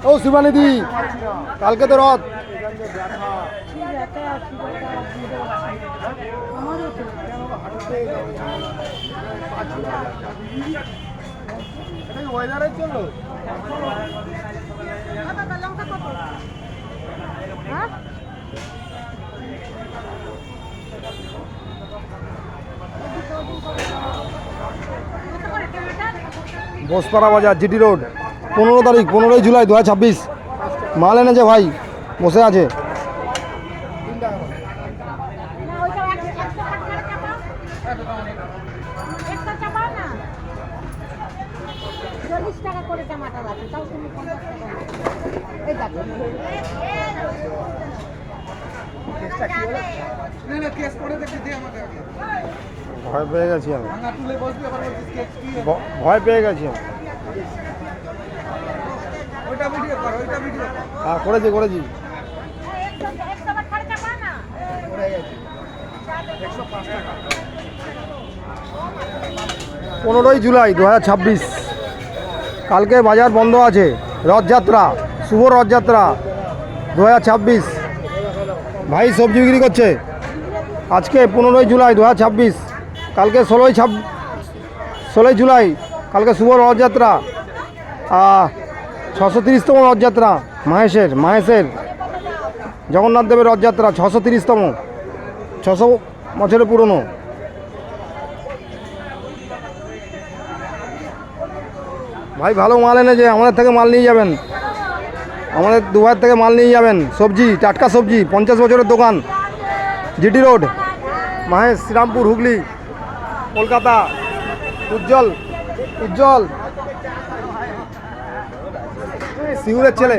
ও শিবানিধি, কালকে তো রথ। ওয়েদারের জন্য বসপাড়া বাজার, জিটি রোড, 15 তারিখ, 15 জুলাই 2026। মাল এনেছে ভাই, বসে আছে। ভয় পেয়ে গেছি আমি, ভয় পেয়ে গেছি আমি। হ্যাঁ করেছি করেছি। 15 জুলাই 2026। কালকে বাজার বন্ধ আছে, রথযাত্রা, শুভ রথযাত্রা 2026। ভাই সবজি বিক্রি করছে। আজকে 15 জুলাই 2026, কালকে 16 জুলাই, কালকে শুভ রথযাত্রা, 630তম রথযাত্রা মাহেশের জগন্নাথ দেবের রথযাত্রা, 630তম, 600 বছরের পুরনো। ভাই ভালো মাল এনেছে, আমাদের থেকে মাল নিয়ে যাবেন, আমাদের দুবার থেকে মাল নিয়ে যাবেন। সবজি, টাটকা সবজি, 50 বছরের দোকান, জিটি রোড, মাহেশ, শ্রীরামপুর, হুগলি, কলকাতা। উজ্জ্বল সিঙ্গুরের ছেলে।